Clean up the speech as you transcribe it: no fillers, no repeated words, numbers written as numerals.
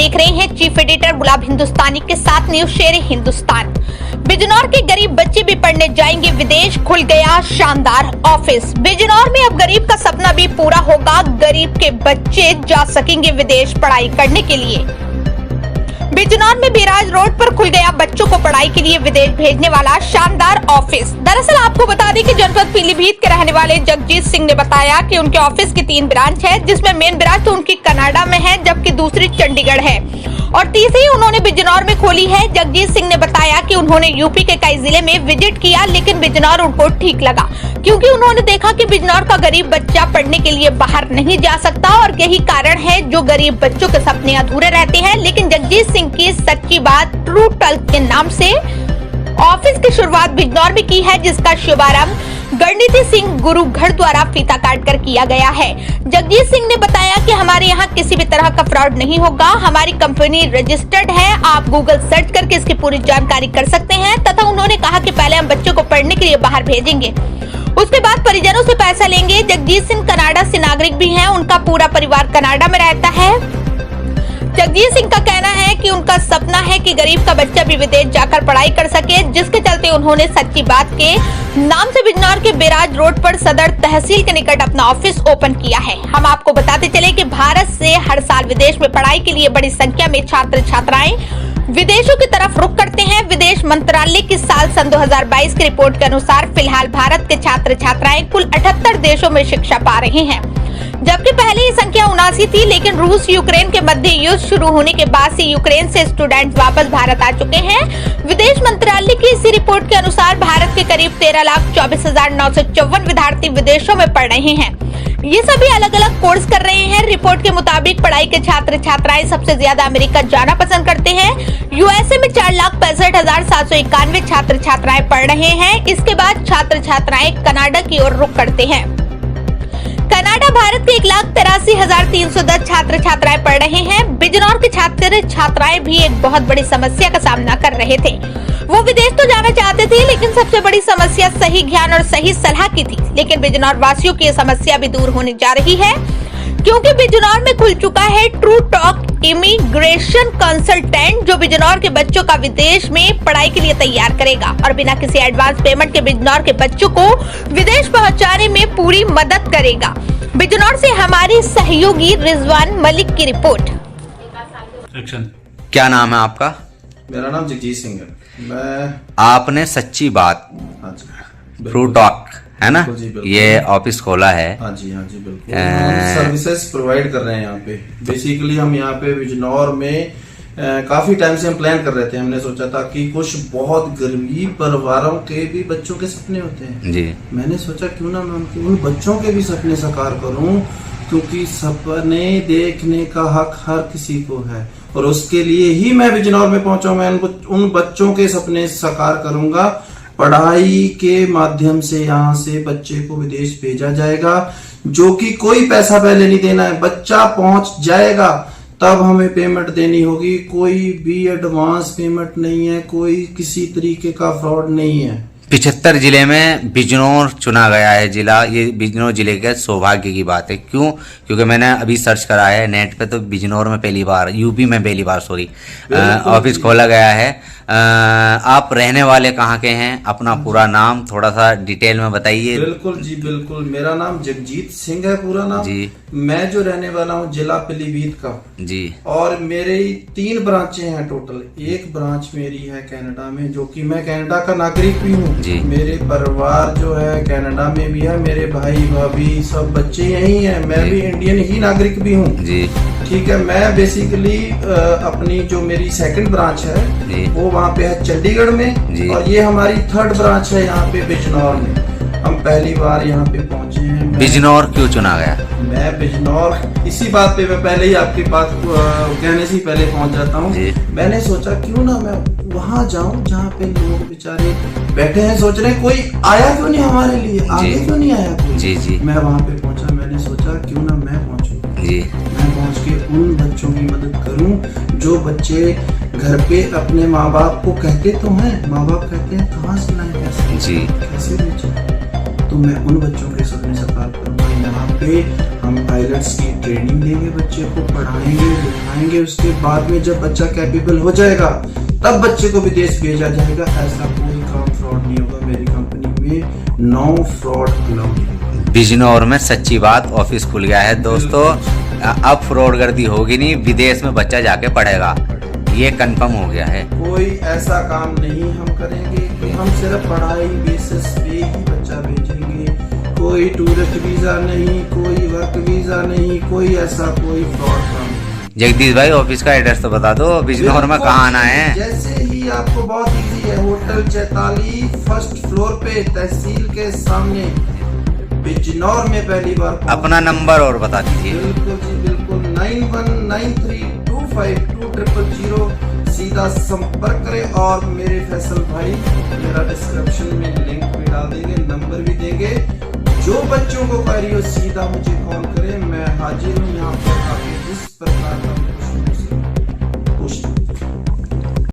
देख रहे हैं चीफ एडिटर गुलाब हिंदुस्तानी के साथ न्यूज शेयर हिंदुस्तान। बिजनौर के गरीब बच्चे भी पढ़ने जाएंगे विदेश, खुल गया शानदार ऑफिस। बिजनौर में अब गरीब का सपना भी पूरा होगा, गरीब के बच्चे जा सकेंगे विदेश पढ़ाई करने के लिए। बिजनौर में बिराज रोड पर खुल गया बच्चों को पढ़ाई के लिए विदेश भेजने वाला शानदार ऑफिस। दरअसल आपको बता दें कि जनपद पीलीभीत के रहने वाले जगजीत सिंह ने बताया कि उनके ऑफिस की 3 ब्रांच है, जिसमें मेन ब्रांच तो उनकी कनाडा में है, जबकि दूसरी चंडीगढ़ है और तीसरी उन्होंने बिजनौर में खोली है। जगजीत सिंह ने बताया कि उन्होंने यूपी के कई जिले में विजिट किया, लेकिन बिजनौर उनको ठीक लगा, क्योंकि उन्होंने देखा कि बिजनौर का गरीब बच्चा पढ़ने के लिए बाहर नहीं जा सकता और यही कारण है जो गरीब बच्चों के सपने अधूरे रहते हैं। लेकिन जगजीत सिंह की सच्ची बात ट्रू टल्क के नाम से ऑफिस की शुरुआत बिजनौर में की है, जिसका शुभारंभ गणनीति सिंह गुरुगढ़ द्वारा फीता काट कर किया गया है। जगजीत सिंह ने बताया कि हमारे यहाँ किसी भी तरह का फ्रॉड नहीं होगा, हमारी कंपनी रजिस्टर्ड है, आप गूगल सर्च करके इसकी पूरी जानकारी कर सकते हैं। तथा उन्होंने कहा कि पहले हम बच्चों को पढ़ने के लिए बाहर भेजेंगे, उसके बाद परिजनों से पैसा लेंगे। जगजीत सिंह कनाडा से नागरिक भी हैं, उनका पूरा परिवार कनाडा में रहता है। जगजीत सिंह का कहना है कि उनका सपना है कि गरीब का बच्चा भी विदेश जाकर पढ़ाई कर सके, जिसके चलते उन्होंने सच्ची बात के नाम से बिजनौर के बिराज रोड पर सदर तहसील के निकट अपना ऑफिस ओपन किया है। हम आपको बताते चले कि भारत से हर साल विदेश में पढ़ाई के लिए बड़ी संख्या में छात्र छात्राएं विदेशों की तरफ रुख करते हैं। विदेश मंत्रालय की साल सन 2022 की रिपोर्ट के अनुसार फिलहाल भारत के छात्र छात्राएं कुल 78 देशों में शिक्षा पा रहे हैं, जबकि पहले ये संख्या 79 थी। लेकिन रूस यूक्रेन के मध्य युद्ध शुरू होने के बाद से यूक्रेन से स्टूडेंट्स वापस भारत आ चुके हैं। विदेश मंत्रालय की इसी रिपोर्ट के अनुसार भारत के करीब 13,24,954 विद्यार्थी विदेशों में पढ़ रहे हैं। ये सभी अलग अलग कोर्स कर रहे हैं। रिपोर्ट के मुताबिक पढ़ाई के छात्र छात्राएं सबसे ज्यादा अमेरिका जाना पसंद करते हैं। यूएसए में 4,65,791 छात्र छात्राएं पढ़ रहे हैं। इसके बाद छात्र छात्राएं कनाडा की ओर रुख करते हैं। कनाडा भारत के 1,83,310 छात्र छात्राएं पढ़ रहे हैं। बिजनौर के छात्र छात्राएं भी एक बहुत बड़ी समस्या का सामना कर रहे थे। वो विदेश तो जाना चाहते थे, लेकिन सबसे बड़ी समस्या सही ज्ञान और सही सलाह की थी। लेकिन बिजनौर वासियों की ये समस्या भी दूर होने जा रही है, क्योंकि बिजनौर में खुल चुका है ट्रू टॉक इमिग्रेशन कंसल्टेंट, जो बिजनौर के बच्चों का विदेश में पढ़ाई के लिए तैयार करेगा और बिना किसी एडवांस पेमेंट के बिजनौर के बच्चों को विदेश पहुंचाने में पूरी मदद करेगा। बिजनौर से हमारी सहयोगी रिजवान मलिक की रिपोर्ट। क्या नाम है आपका? मेरा नाम जगजीत सिंह है। आपने सच्ची बात ट्रू टॉक है ना, ये ऑफिस खोला है? हाँ जी बिल्कुल। हम सर्विसेज प्रोवाइड कर रहे हैं यहाँ पे। बेसिकली हम यहाँ पे बिजनौर में काफी टाइम से हम प्लान कर रहे थे। हमने सोचा था कि कुछ बहुत गरीब परिवारों के भी बच्चों के सपने होते हैं जी। मैंने सोचा क्यों ना मैं उन बच्चों के भी सपने साकार करूं, क्योंकि सपने देखने का हक हर किसी को है और उसके लिए ही मैं बिजनौर में पहुंचा। मैं उन बच्चों के सपने साकार करूंगा। पढ़ाई के माध्यम से यहाँ से बच्चे को विदेश भेजा जाएगा, जो कि कोई पैसा पहले नहीं देना है। बच्चा पहुंच जाएगा तब हमें पेमेंट देनी होगी। कोई भी एडवांस पेमेंट नहीं है, कोई किसी तरीके का फ्रॉड नहीं है। 75 जिले में बिजनौर चुना गया है जिला। ये बिजनौर जिले के सौभाग्य की बात है। क्यों? क्योंकि मैंने अभी सर्च करा है नेट पे, तो बिजनौर में पहली बार, यूपी में पहली बार ऑफिस खोला गया है। आप रहने वाले कहाँ के हैं? अपना पूरा नाम थोड़ा सा डिटेल में बताइए। बिल्कुल जी बिल्कुल। मेरा नाम जगजीत सिंह है पूरा नाम जी। मैं जो रहने वाला हूँ जिला पीलीभीत का जी। और मेरे 3 ब्रांचें हैं टोटल। एक ब्रांच मेरी है कनाडा में, जो कि मैं कनाडा का नागरिक भी हूँ। मेरे परिवार जो है कनाडा में भी है, मेरे भाई भाभी सब बच्चे यही हैं। मैं भी इंडियन ही नागरिक भी हूँ जी। ठीक है। मैं बेसिकली अपनी जो मेरी 2nd ब्रांच है वो वहाँ पे है चंडीगढ़ में, और ये हमारी 3rd ब्रांच है यहाँ पे बिजनौर में। हम पहली बार यहाँ पे पहुंचे हैं। बिजनौर क्यों चुना गया? मैं बिजनौर इसी बात पे मैं पहले ही आपके पास कहने से पहले पहुंच जाता हूँ। मैंने सोचा क्यों ना मैं वहाँ जाऊँ जहाँ पे लोग बेचारे बैठे हैं, सोच रहे हैं कोई आया क्यों नहीं हमारे लिए, आगे क्यों नहीं आया कोई। जी। मैं वहाँ पे पहुँचा। मैंने सोचा क्यों ना मैं पहुँचूं जी। मैं पहुँच के उन बच्चों की मदद करूँ जो बच्चे घर पे अपने माँ बाप को कहते तो हैं, माँ बाप कहते हैं कहाँ से लाए पैसे जी, कैसे बेचे। तो मैं उन बच्चों के सपने साकार करूंगा। यहाँ पे हम पायलट्स की ट्रेनिंग देंगे, बच्चे को पढ़ाएंगे लिखाएंगे, उसके बाद में जब बच्चा कैपेबल हो जाएगा तब बच्चे को विदेश भेजा जाएगा। ऐसा कोई काम फ्रॉड नहीं होगा मेरी कंपनी में, नो फ्रॉड अलाउड। बिजनौर में सच्ची बात ऑफिस खुल गया है दोस्तों, अब फ्रॉड गर्दी होगी नहीं, विदेश में बच्चा जाके पढ़ेगा, ये कंफर्म हो गया है। कोई ऐसा काम नहीं हम करेंगे कि हम सिर्फ पढ़ाई बेसिस पे ही बच्चा भेजेंगे, कोई टूरिस्ट वीजा नहीं, कोई वर्क वीजा नहीं, कोई ऐसा कोई फ्रॉड काम नहीं। जगदीश भाई ऑफिस का एड्रेस तो बता दो, बिजनौर में कहाँ आना है? जैसे ही आपको बहुत इजी है, होटल चैताली फर्स्ट फ्लोर पे तहसील के सामने बिजनौर में पहली बार। अपना नंबर और बता दीजिए। बिल्कुल जी बिल्कुल, 9193252000, सीधा संपर्क करें। और मेरे फैसल भाई मेरा डिस्क्रिप्शन में लिंक भी डाल देंगे, नंबर भी देंगे। जो बच्चों को क्वेरी हो सीधा मुझे कॉल करें, मैं हाजिर हूँ यहाँ पर आपके जिस प्रकार का